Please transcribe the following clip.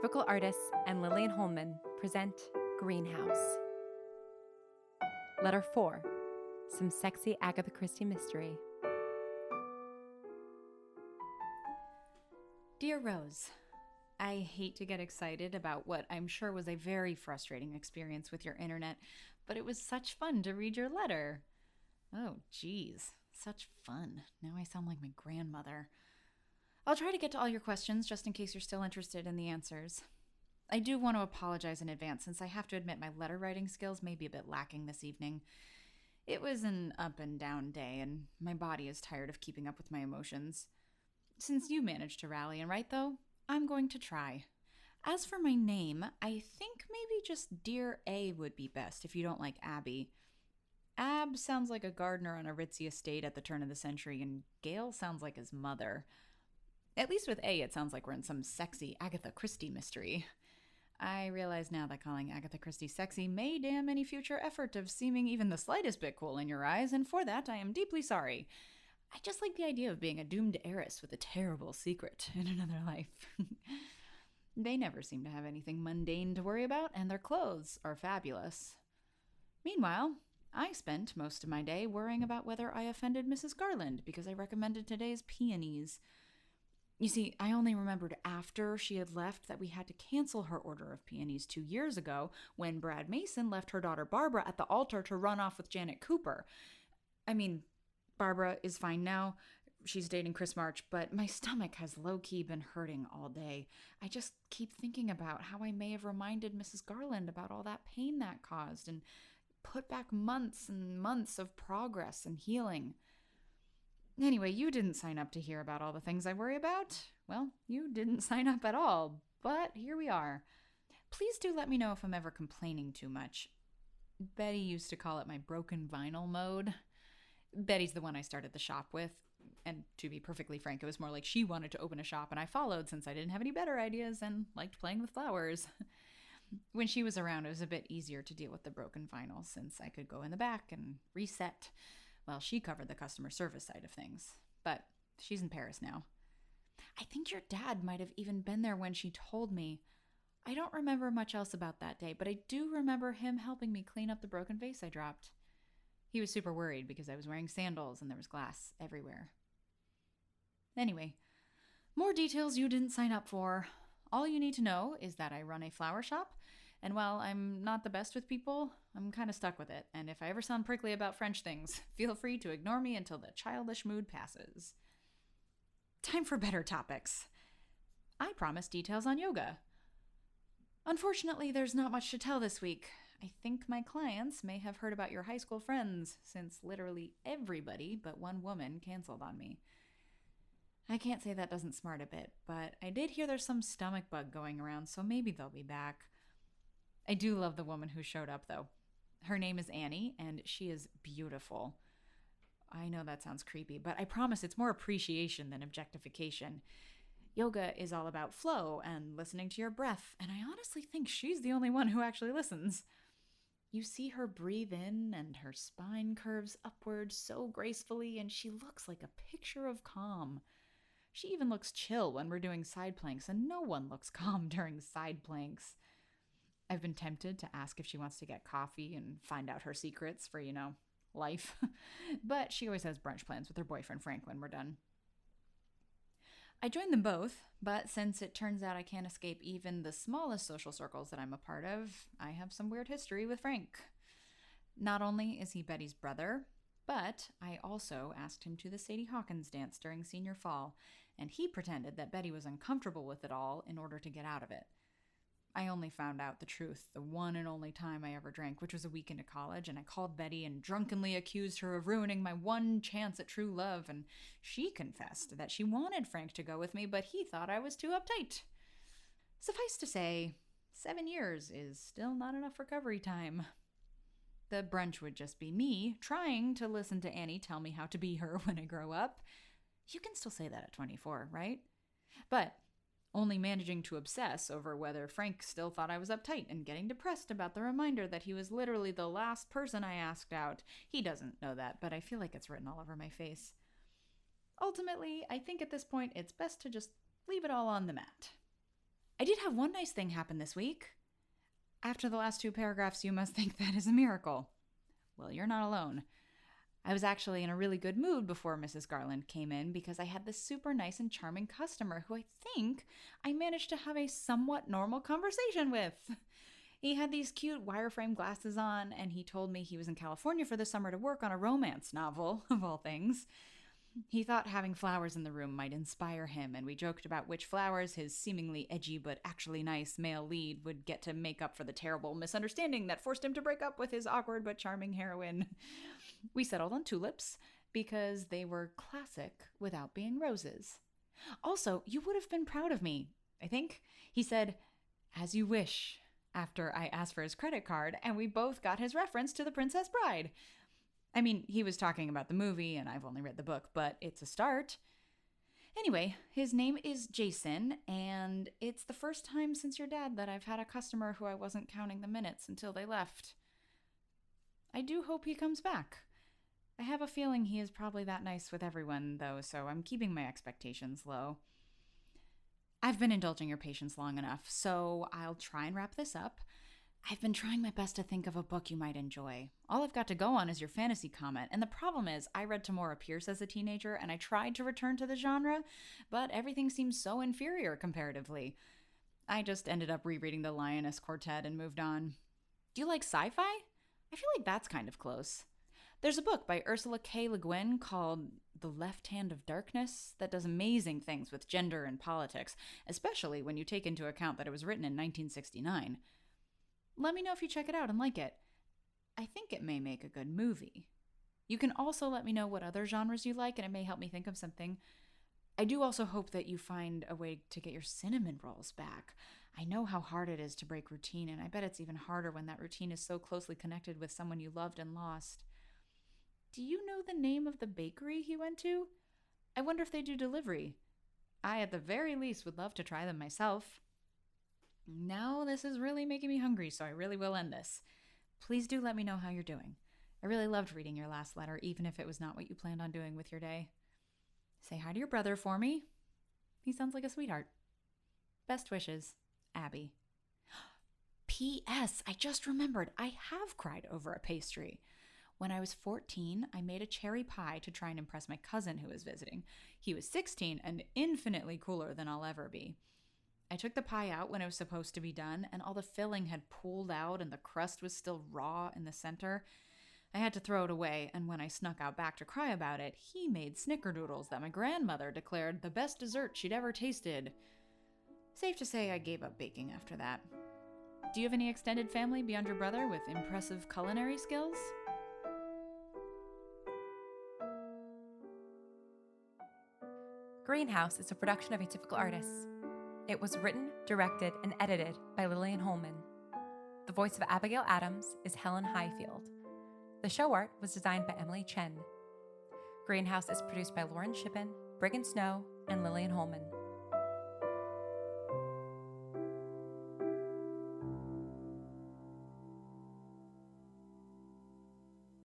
Atypical Artists and Lillian Holman present Greenhouse. Letter 4. Some sexy Agatha Christie mystery. Dear Rose, I hate to get excited about what I'm sure was a very frustrating experience with your internet, but it was such fun to read your letter. Oh, geez, such fun. Now I sound like my grandmother. I'll try to get to all your questions just in case you're still interested in the answers. I do want to apologize in advance since I have to admit my letter writing skills may be a bit lacking this evening. It was an up and down day, and my body is tired of keeping up with my emotions. Since you managed to rally and write, though, I'm going to try. As for my name, I think maybe just Dear A would be best if you don't like Abby. Ab sounds like a gardener on a ritzy estate at the turn of the century, and Gail sounds like his mother. At least with A, it sounds like we're in some sexy Agatha Christie mystery. I realize now that calling Agatha Christie sexy may damn any future effort of seeming even the slightest bit cool in your eyes, and for that I am deeply sorry. I just like the idea of being a doomed heiress with a terrible secret in another life. They never seem to have anything mundane to worry about, and their clothes are fabulous. Meanwhile, I spent most of my day worrying about whether I offended Mrs. Garland because I recommended today's peonies. You see, I only remembered after she had left that we had to cancel her order of peonies 2 years ago when Brad Mason left her daughter Barbara at the altar to run off with Janet Cooper. I mean, Barbara is fine now. She's dating Chris March, but my stomach has low-key been hurting all day. I just keep thinking about how I may have reminded Mrs. Garland about all that pain that caused and put back months and months of progress and healing. Anyway, you didn't sign up to hear about all the things I worry about. Well, you didn't sign up at all, but here we are. Please do let me know if I'm ever complaining too much. Betty used to call it my broken vinyl mode. Betty's the one I started the shop with, and to be perfectly frank, it was more like she wanted to open a shop and I followed since I didn't have any better ideas and liked playing with flowers. When she was around, it was a bit easier to deal with the broken vinyl since I could go in the back and reset. Well, she covered the customer service side of things, but she's in Paris now. I think your dad might have even been there when she told me. I don't remember much else about that day, but I do remember him helping me clean up the broken vase I dropped. He was super worried because I was wearing sandals and there was glass everywhere. Anyway, more details you didn't sign up for. All you need to know is that I run a flower shop, and while I'm not the best with people, I'm kind of stuck with it, and if I ever sound prickly about French things, feel free to ignore me until the childish mood passes. Time for better topics. I promised details on yoga. Unfortunately, there's not much to tell this week. I think my clients may have heard about your high school friends, since literally everybody but one woman canceled on me. I can't say that doesn't smart a bit, but I did hear there's some stomach bug going around, so maybe they'll be back. I do love the woman who showed up, though. Her name is Annie, and she is beautiful. I know that sounds creepy, but I promise it's more appreciation than objectification. Yoga is all about flow and listening to your breath, and I honestly think she's the only one who actually listens. You see her breathe in, and her spine curves upward so gracefully, and she looks like a picture of calm. She even looks chill when we're doing side planks, and no one looks calm during side planks. I've been tempted to ask if she wants to get coffee and find out her secrets for, life. But she always has brunch plans with her boyfriend Frank when we're done. I joined them both, but since it turns out I can't escape even the smallest social circles that I'm a part of, I have some weird history with Frank. Not only is he Betty's brother, but I also asked him to the Sadie Hawkins dance during senior fall, and he pretended that Betty was uncomfortable with it all in order to get out of it. I only found out the truth the one and only time I ever drank, which was a week into college, and I called Betty and drunkenly accused her of ruining my one chance at true love, and she confessed that she wanted Frank to go with me, but he thought I was too uptight. Suffice to say, 7 years is still not enough recovery time. The brunch would just be me trying to listen to Annie tell me how to be her when I grow up. You can still say that at 24, right? But only managing to obsess over whether Frank still thought I was uptight and getting depressed about the reminder that he was literally the last person I asked out. He doesn't know that, but I feel like it's written all over my face. Ultimately, I think at this point it's best to just leave it all on the mat. I did have one nice thing happen this week. After the last 2 paragraphs, you must think that is a miracle. Well, you're not alone. I was actually in a really good mood before Mrs. Garland came in because I had this super nice and charming customer who I think I managed to have a somewhat normal conversation with. He had these cute wireframe glasses on, and he told me he was in California for the summer to work on a romance novel, of all things. He thought having flowers in the room might inspire him, and we joked about which flowers his seemingly edgy but actually nice male lead would get to make up for the terrible misunderstanding that forced him to break up with his awkward but charming heroine. We settled on tulips because they were classic without being roses. Also, you would have been proud of me, I think. He said, "As you wish," after I asked for his credit card, and we both got his reference to The Princess Bride. I mean, he was talking about the movie, and I've only read the book, but it's a start. Anyway, his name is Jason, and it's the first time since your dad that I've had a customer who I wasn't counting the minutes until they left. I do hope he comes back. I have a feeling he is probably that nice with everyone, though, so I'm keeping my expectations low. I've been indulging your patience long enough, so I'll try and wrap this up. I've been trying my best to think of a book you might enjoy. All I've got to go on is your fantasy comment, and the problem is I read Tamora Pierce as a teenager, and I tried to return to the genre, but everything seems so inferior comparatively. I just ended up rereading The Lioness Quartet and moved on. Do you like sci-fi? I feel like that's kind of close. There's a book by Ursula K. Le Guin called The Left Hand of Darkness that does amazing things with gender and politics, especially when you take into account that it was written in 1969. Let me know if you check it out and like it. I think it may make a good movie. You can also let me know what other genres you like, and it may help me think of something. I do also hope that you find a way to get your cinnamon rolls back. I know how hard it is to break routine, and I bet it's even harder when that routine is so closely connected with someone you loved and lost. Do you know the name of the bakery he went to? I wonder if they do delivery. I, at the very least, would love to try them myself. Now this is really making me hungry, so I really will end this. Please do let me know how you're doing. I really loved reading your last letter, even if it was not what you planned on doing with your day. Say hi to your brother for me. He sounds like a sweetheart. Best wishes, Abby. P.S. I just remembered, I have cried over a pastry. When I was 14, I made a cherry pie to try and impress my cousin who was visiting. He was 16 and infinitely cooler than I'll ever be. I took the pie out when it was supposed to be done, and all the filling had pooled out and the crust was still raw in the center. I had to throw it away, and when I snuck out back to cry about it, he made snickerdoodles that my grandmother declared the best dessert she'd ever tasted. Safe to say I gave up baking after that. Do you have any extended family beyond your brother with impressive culinary skills? Greenhouse is a production of Atypical Artists. It was written, directed, and edited by Lillian Holman. The voice of Abigail Adams is Helen Highfield. The show art was designed by Emily Chen. Greenhouse is produced by Lauren Shippen, Brigham Snow, and Lillian Holman.